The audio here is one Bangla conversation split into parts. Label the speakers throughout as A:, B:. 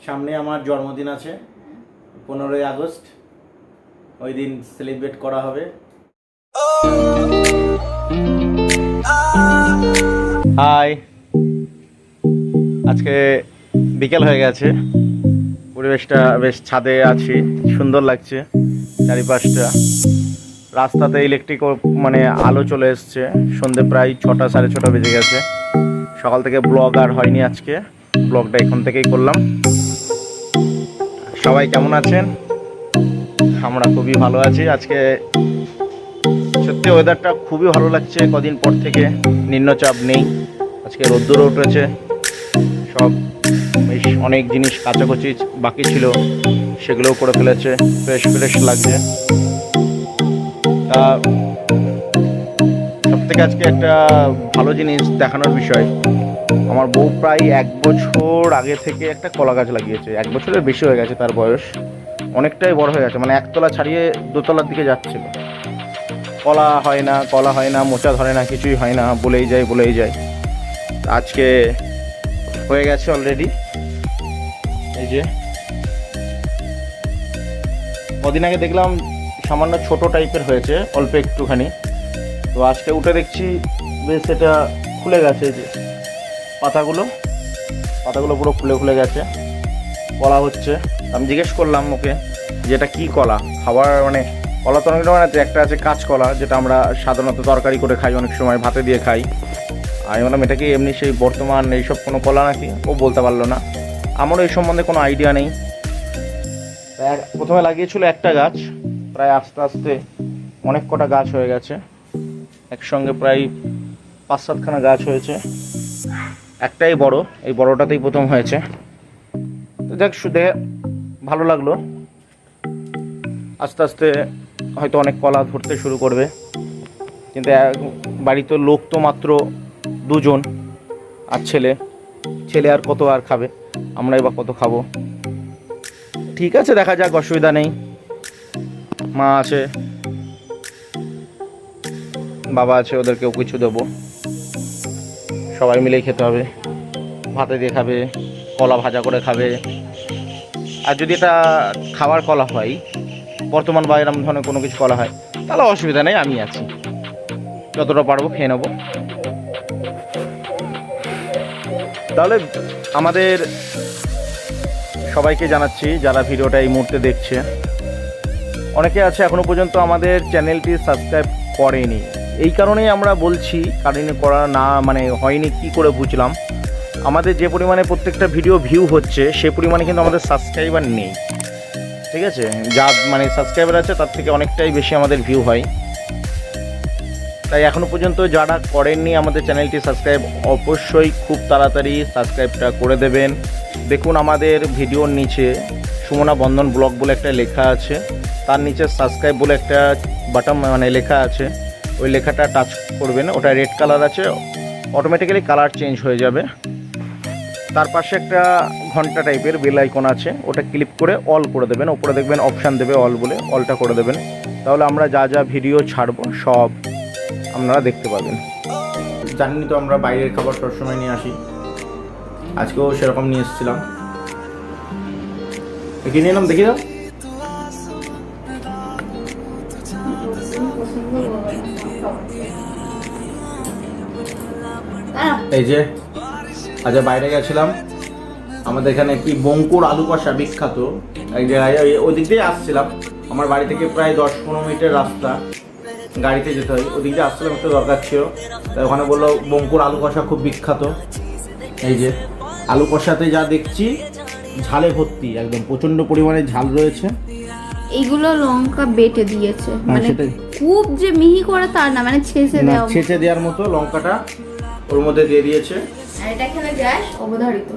A: সামনে আমার জন্মদিন আছে 15ই আগস্ট, ওই দিন সেলিব্রেট করা হবে। হাই, আজকে বিকেল হয়ে গেছে, পরিবেশটা বেশ, ছাদে আছি, সুন্দর লাগছে চারিপাশটা। রাস্তাতে ইলেকট্রিক মানে আলো চলে এসছে, সন্ধে প্রায় 6টা 6:30 বেজে গেছে। সকাল থেকে ব্লগ আর হয়নি, আজকে ব্লগটা এখন থেকেই করলাম। সবাই কেমন আছেন? আমরা খুবই ভালো আছি। আজকে সত্যি ওয়েদারটা খুবই ভালো লাগছে, কদিন পর থেকে নিম্নচাপ নেই, আজকে রোদ্দুরও উঠেছে। সব বেশ অনেক জিনিস কাচাকুচি বাকি ছিল, সেগুলোও করে ফেলেছে, ফ্রেশ ফ্রেশ লাগছে। তা সব থেকে আজকে একটা ভালো জিনিস দেখানোর বিষয়, আমার বউ প্রায় 1 বছর আগে থেকে একটা কলা গাছ লাগিয়েছে। 1 বছরের বেশি হয়ে গেছে তার বয়স, অনেকটাই বড় হয়ে গেছে, মানে একতলা ছাড়িয়ে দোতলার দিকে যাচ্ছিল। কলা হয় না, মোচা ধরে না, কিছুই হয় না, বলেই যায়। আজকে হয়ে গেছে অলরেডি। এই যে কদিন আগে দেখলাম সামান্য ছোট টাইপের হয়েছে, অল্প একটুখানি, তো আজকে উঠে দেখছি বেশ এটা খুলে গেছে। যে পাতাগুলো পুরো খুলে গেছে, কলা হচ্ছে। আমি জিজ্ঞেস করলাম ওকে যেটা কি কলা, খাবার মানে কলা তো অনেক রকমের আছে, একটা আছে কাঁচকলা, যেটা আমরা সাধারণত তরকারি করে খাই, অনেক সময় ভাতে দিয়ে খাই। আমি বললাম এটা কি এমনি সেই বর্তমান এইসব কোনো কলা নাকি? ও বলতে পারলো না, আমারও এই সম্বন্ধে কোনো আইডিয়া নেই। প্রথমে লাগিয়েছিল একটা গাছ, প্রায় আস্তে আস্তে অনেক কটা গাছ হয়ে গেছে, একসঙ্গে প্রায় 5-7খানা গাছ হয়েছে। একটাই বড়, এই বড়টাতেই প্রথম হয়েছে। তো যাক, শুধু ভালো লাগলো। আস্তে আস্তে হয়তো অনেক কলা ধরতে শুরু করবে, কিন্তু বাড়িতে লোক তো মাত্র 2জন, আর ছেলে আর কত আর খাবে, আমরাই বা কত খাবো। ঠিক আছে, দেখা যাক, অসুবিধা নেই। মা আছে, বাবা আছে, ওদেরকেও কিছু দেবো, সবাই মিলেই খেতে হবে। ভাতে দিয়ে খাবে, কলা ভাজা করে খাবে। আর যদি এটা খাবার কলা হয়, বর্তমান বা এরম ধরনের কোনো কিছু কলা হয়, তাহলে অসুবিধা নেই, আমি আছি, যতটা পারবো খেয়ে নেবো। তাহলে আমাদের সবাইকে জানাচ্ছি, যারা ভিডিওটা এই মুহূর্তে দেখছে, অনেকে আছে এখনও পর্যন্ত আমাদের চ্যানেলটি সাবস্ক্রাইব করেনি। এই কারণেই আমরা বলছি, কারণ করা না মানে হয়নি কি করে বুঝলাম। আমাদের যে পরিমাণে প্রত্যেকটা ভিডিও ভিউ হচ্ছে, সে পরিমাণে কিন্তু আমাদের সাবস্ক্রাইবার নেই, ঠিক আছে? যা মানে সাবস্ক্রাইবার আছে তার থেকে অনেকটাই বেশি আমাদের ভিউ হয়। তাই এখনও পর্যন্ত যারা করেননি আমাদের চ্যানেলটি সাবস্ক্রাইব, অবশ্যই খুব তাড়াতাড়ি সাবস্ক্রাইবটা করে দেবেন। দেখুন আমাদের ভিডিওর নিচে সুমনা বন্ধন ব্লগ বলে একটা লেখা আছে, তার নিচে সাবস্ক্রাইব বলে একটা বাটন মানে লেখা আছে, ওই লেখাটা টাচ করবেন, ওটা রেড কালার আছে, অটোমেটিক্যালি কালার চেঞ্জ হয়ে যাবে। তার পাশে একটা ঘন্টা টাইপের বেল আইকন আছে, ওটা ক্লিক করে অল করে দেবেন, ওপরে দেখবেন অপশান দেবে অল বলে, অলটা করে দেবেন। তাহলে আমরা যা ভিডিও ছাড়বো সব আপনারা দেখতে পাবেন। জানেনই তো আমরা বাইরের খাবার সবসময় নিয়ে আসি, আজকেও সেরকম নিয়ে এসেছিলাম। কি নিয়ে এলাম দেখি দাও। এই যে আজ বাইরে গেছিলাম, আমাদের এখানে কি বঙ্কুর আলু কষা বিখ্যাত, এক জায়গায় ওই দিক দিয়ে আসছিলাম, আমার বাড়ি থেকে প্রায় 10-15 মিনিটের রাস্তা, গাড়িতে যেতে হয়, ওই দিক দিয়ে আসছিলাম, একটু দরকার ছিল, তাই ওখানে বললো বঙ্কুর আলু কষা খুব বিখ্যাত। এই যে আলু কষাতে যা দেখছি, ঝালে ভর্তি, একদম প্রচন্ড পরিমাণে ঝাল রয়েছে।
B: এইগুলো লঙ্কা বেটে দিয়েছে, মানে খুব যে মিহি করে তার না, মানে ছেঁচে
A: দেওয়ার মতো লঙ্কাটা ওর মধ্যে দিয়ে দিয়েছে।
B: আর এটা খেলে গ্যাস অবধারিত,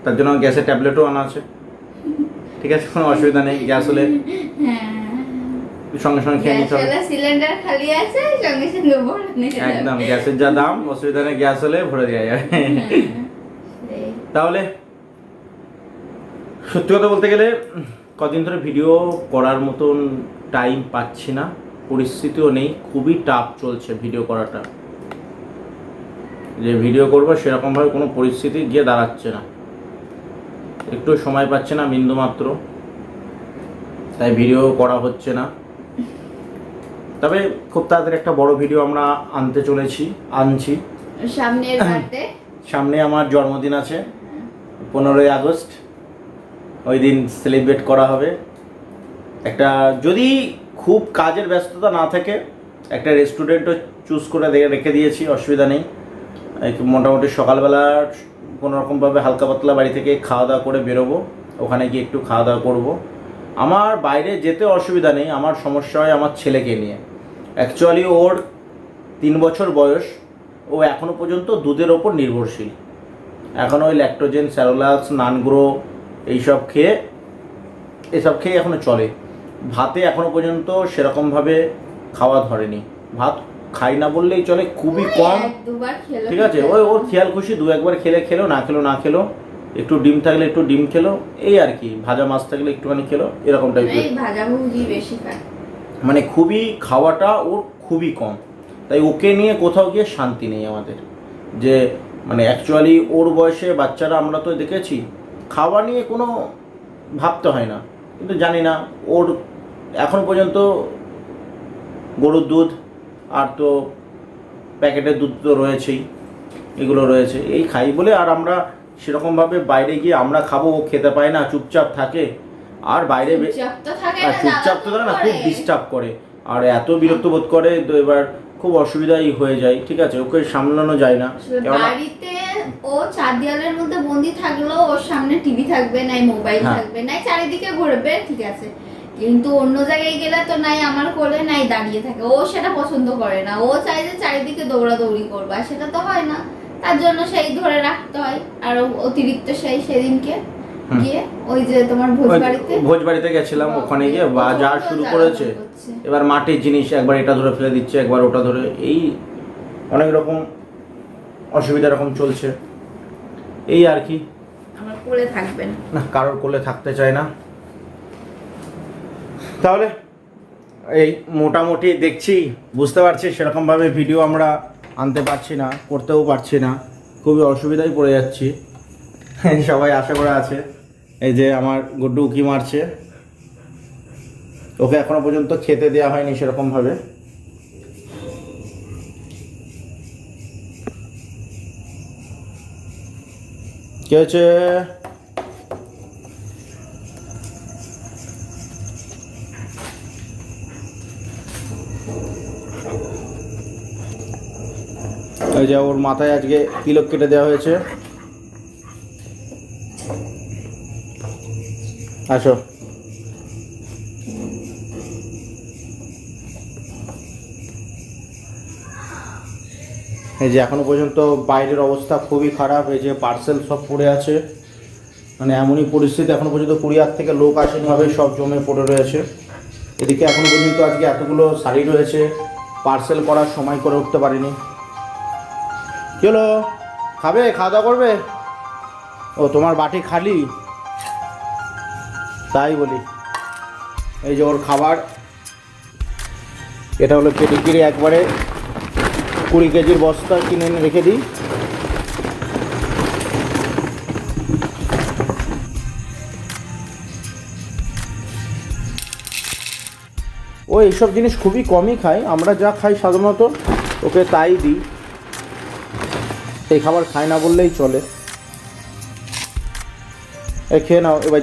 A: তার জন্য গ্যাসের ট্যাবলেটও আনা আছে, ঠিক আছে, কোনো অসুবিধা নেই। গ্যাস হলে সঙ্গে সঙ্গে খেয়ে নিতে হবে,
B: সিলিন্ডার খালি আছে, সঙ্গে সঙ্গে ভরে নিতে হবে।
A: একদম গ্যাসের যা দাম, অসুবিধা নেই, গ্যাস হলে ভরে দেওয়া যাবে। তাহলে সত্যি কথা বলতে গেলে কদিন ধরে ভিডিও করার মতন টাইম পাচ্ছি না, পরিস্থিতিও নেই, খুবই টাফ চলছে ভিডিও করাটা, যে ভিডিও করবো সেরকমভাবে কোনো পরিস্থিতি গিয়ে দাঁড়াচ্ছে না। একটু সময় পাচ্ছে না বিন্দু মাত্র, তাই ভিডিও করা হচ্ছে না। তবে খুব তাড়াতাড়ি একটা বড় ভিডিও আমরা আনছি। সামনে আমার জন্মদিন আছে 15ই আগস্ট, ওই দিন সেলিব্রেট করা হবে। একটা যদি খুব কাজের ব্যস্ততা না থাকে একটা রেস্টুরেন্টও চুজ করে রেখে দিয়েছি, অসুবিধা নেই। মোটামুটি সকালবেলা কোনোরকমভাবে হালকা পাতলা বাড়ি থেকে খাওয়া দাওয়া করে বেরোবো, ওখানে গিয়ে একটু খাওয়া দাওয়া করবো। আমার বাইরে যেতে অসুবিধা নেই, আমার সমস্যা হয় আমার ছেলেকে নিয়ে। অ্যাকচুয়ালি ওর 3 বছর বয়স, ও এখনও পর্যন্ত দুধের ওপর নির্ভরশীল। এখন ওই ল্যাকটোজেন, স্যারোলাক্স, নানগ্রো এসব খেয়ে এখনও চলে। ভাতে এখনও পর্যন্ত সেরকমভাবে খাওয়া ধরেনি, ভাত খাই না বললেই চলে, খুবই কম। ঠিক আছে, ওর খেয়াল খুশি 2-1 খেলো, না খেলো, একটু ডিম থাকলে একটু ডিম খেলো, এই আর কি। ভাজা মাছ থাকলে একটুখানি খেলো, এরকম টাইপের। মানে খুবই খাওয়াটা ওর খুবই কম, তাই ওকে নিয়ে কোথাও গিয়ে শান্তি নেই আমাদের। যে মানে অ্যাকচুয়ালি ওর বয়সে বাচ্চারা আমরা তো দেখেছি খাওয়া নিয়ে কোনো ভাবতে হয় না, কিন্তু জানি না ওর এখন পর্যন্ত গরুর দুধ আর তো প্যাকেটের দুধ তো রয়েছেই, এগুলো রয়েছে, এই খাই বলে। আর আমরা সেরকমভাবে বাইরে গিয়ে আমরা খাবো, ও খেতে পায় না, চুপচাপ থাকে। আর বাইরে চুপচাপ তো থাকে না, খুব ডিস্টার্ব করে আর এত বিরক্ত বোধ করে, তো এবার খুব অসুবিধাই হয়ে যায়। ঠিক আছে, ওকে সামলানো যায় না।
B: বাড়িতে ও 4 দেওয়ালের মধ্যে বন্দি থাকলেও ওর সামনে টিভি থাকবে, নাই মোবাইল থাকবে, নাই চারিদিকে ঘুরবে, ঠিক আছে। কিন্তু অন্য জায়গায় গেলে তো নাই আমার কোলে, নাই দাঁড়িয়ে থাকে। ও সেটা পছন্দ করে না, ও চাই যে চারিদিকে দৌড়াদৌড়ি করবে, আর সেটা তো হয় না। তার জন্য সেই ধরে রাখতে হয়। আর অতিরিক্ত সেদিনকে গিয়ে ওই যে তোমার
A: ভোজবাড়িতে গেছিলাম, ওখানে গিয়ে বাজার শুরু করেছে। এবার মাটির জিনিস একবার এটা ধরে ফেলে দিচ্ছে, একবার ওটা ধরে, এই অনেক রকম অসুবিধা রকম চলছে, এই আর কি।
B: আমার কোলে থাকবেন
A: না, কারোর কোলে থাকতে চায় না। তাহলে এই মোটামুটি দেখছি, বুঝতে পারছি সেরকমভাবে ভিডিও আমরা আনতে পারছি না, করতেও পারছি না, খুবই অসুবিধায় পড়ে যাচ্ছি। সবাই আশা করে আছে। এই যে আমার গুড্ডু উকি মারছে, ওকে এখনো পর্যন্ত খেতে দেওয়া হয়নি সেরকমভাবে। কি হয়েছে? এই যে ওর মাথায় আজকে তিলক কেটে দেওয়া হয়েছে। আসো। এই যে এখনো পর্যন্ত বাইরের অবস্থা খুবই খারাপ, এই যে পার্সেল সব পড়ে আছে, মানে এমনই পরিস্থিতি। এখনো পর্যন্ত কুরিয়ার থেকে লোক আসেনি ভাবে সব জমে পড়ে রয়েছে। এদিকে এখনো পর্যন্ত আজকে এতগুলো শাড়ি রয়েছে, পার্সেল করার সময় করে উঠতে পারিনি। কি হলো, খাবে, খাওয়া দাওয়া করবে? ও তোমার বাটি খালি, তাই বলি। এই যে ওর খাবার, এটা হলো পেডিগ্রি, একবারে 20 কেজির বস্তা কিনে এনে রেখে দিই। ও এইসব জিনিস খুবই কমই খায়, আমরা যা খাই সাধারণত ওকে তাই দিই, এই খাবার খায় না বললেই চলে। খেয়ে নাও এবার।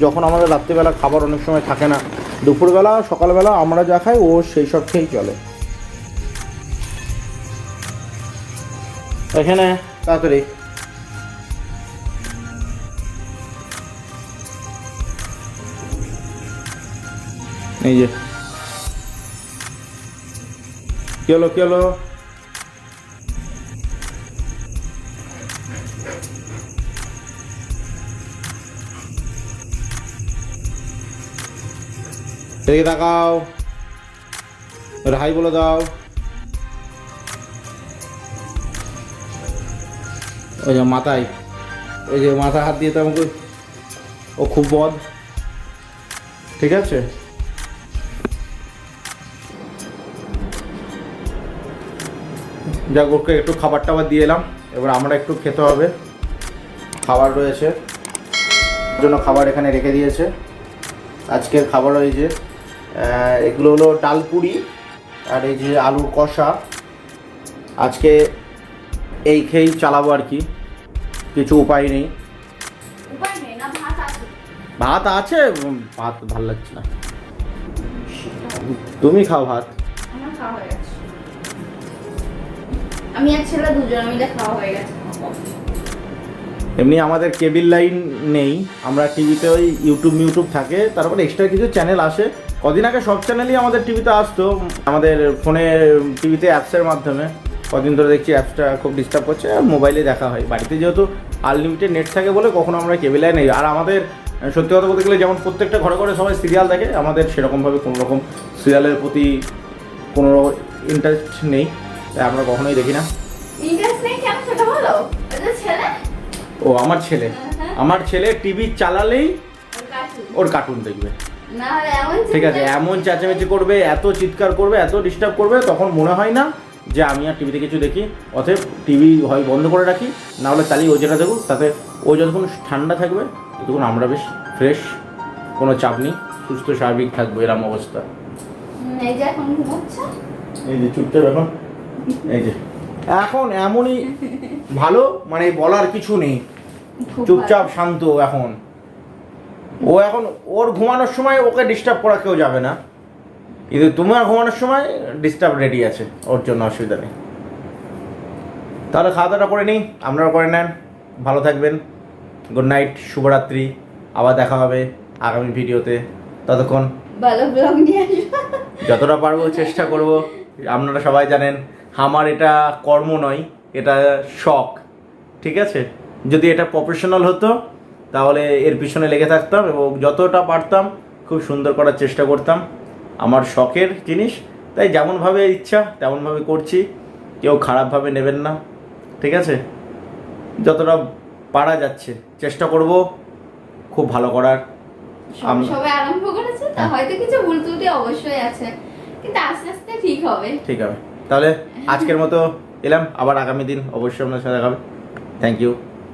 A: যখন আমাদের রাত্রিবেলা খাবার অনেক সময় থাকে না, দুপুরবেলা সকালবেলা আমরা যা খাই ও সেই সব খেয়েই চলে। এখানে তাড়াতাড়ি। এই যে কি হলো, কি হলো? এদিকে তাকাও, হাই বলে দাও। ওই যে মাথায়, ওই যে মাথা হাত দিয়ে তো আমাকে, ও খুব বদ। ঠিক আছে, যাক, ওকে একটু খাবার টাবার দিয়ে এলাম, এবার আমরা একটু খেতে হবে, খাবার রয়েছে। জন্য খাবার এখানে রেখে দিয়েছে। আজকের খাবার ওই যে এগুলো হলো ডাল পুরি আর এই যে আলুর কষা। আজকে এই খেয়েই চালাবো আর কি, কিছু উপায় নেই।
B: উপায় নেই না, ভাত আছে।
A: ভাত আছে, ভাত ভালো লাগছে না। তুমি খাও ভাত।
B: আমার খাওয়া হয়ে গেছে, আমি আর ছেলে দুজন মিলে খাওয়া হয়ে গেছে।
A: এমনি আমাদের কেবিল লাইন নেই, আমরা টিভিতে ওই ইউটিউব থাকে, তারপরে এক্সট্রা কিছু চ্যানেল আসে। কদিন আগে সব চ্যানেলই আমাদের টিভিতে আসতো, আমাদের ফোনে টিভিতে অ্যাপসের মাধ্যমে। কদিন ধরে দেখছি অ্যাপসটা খুব ডিস্টার্ব করছে, আর মোবাইলে দেখা হয়। বাড়িতে যেহেতু আনলিমিটেড নেট থাকে বলে কখনো আমরা কেবিল লাইন নেই। আর আমাদের সত্যি কথা বলতে গেলে যেমন প্রত্যেকটা ঘরে ঘরে সবাই সিরিয়াল দেখে, আমাদের সেরকমভাবে কোনো রকম সিরিয়ালের প্রতি কোনো ইন্টারেস্ট নেই, তাই আমরা কখনোই দেখি না।
B: ইন্টারেস্ট নেই কেন সেটা বলো। ওই ছেলে,
A: ও আমার ছেলে টিভি চালালেই
B: ওর
A: ওর কার্টুন দেখবে।
B: না হলে এমন
A: ঠিক আছে, এমন চেঁচামেচি করবে, এত চিৎকার করবে, এত ডিস্টার্ব করবে, তখন মনে হয় না যে আমি আর টিভিতে কিছু দেখি। অতএব টিভি হয় বন্ধ করে রাখি, না হলে চালিয়ে ও যেটা দেখুক, তাতে ও যতক্ষণ ঠান্ডা থাকবে ততক্ষণ আমরা বেশ ফ্রেশ, কোনো চাপ নেই, সুস্থ স্বাভাবিক থাকবো, এরম অবস্থা।
B: এই যে এখন ঘুমোচ্ছে,
A: এই যে চুপচাপ এখন, এই যে এখন এমনই ভালো, মানে বলার কিছু নেই,
B: খুব
A: চুপচাপ শান্ত। এখন ও এখন ওর ঘুমানোর সময় ওকে ডিস্টার্ব করা কেউ যাবে না, কিন্তু তোমার ঘুমানোর সময় ডিস্টার্ব রেডি আছে, ওর জন্য অসুবিধা নেই। তাহলে খাওয়া দাওয়াটা করে নিই, আপনারা করে নেন, ভালো থাকবেন, গুড নাইট, শুভরাত্রি। আবার দেখা হবে আগামী ভিডিওতে, ততক্ষণ
B: ভালো ব্লগ নিয়ে আসবো।
A: যতটা পারবো চেষ্টা করব। আপনারা সবাই জানেন আমার এটা কর্ম নয়, এটা শখ, ঠিক আছে? যদি এটা প্রফেশনাল হতো তাহলে এর পিছনে লেগে থাকতাম এবং যতটা পারতাম খুব সুন্দর করার চেষ্টা করতাম। আমার শখের জিনিস, তাই যেমনভাবে ইচ্ছা তেমনভাবে করছি, কেউ খারাপভাবে নেবেন না, ঠিক আছে? যতটা পারা যাচ্ছে চেষ্টা করব খুব ভালো করার।
B: সবাই আরম্ভ করেছে, তা হয়তো কিছু ভুল ত্রুটি অবশ্যই আছে, কিন্তু আস্তে আস্তে ঠিক হবে।
A: ঠিক হবে। তাহলে আজকের মতো এলাম, আবার আগামী দিন অবশ্যই আপনার সাথে দেখা হবে। Thank you.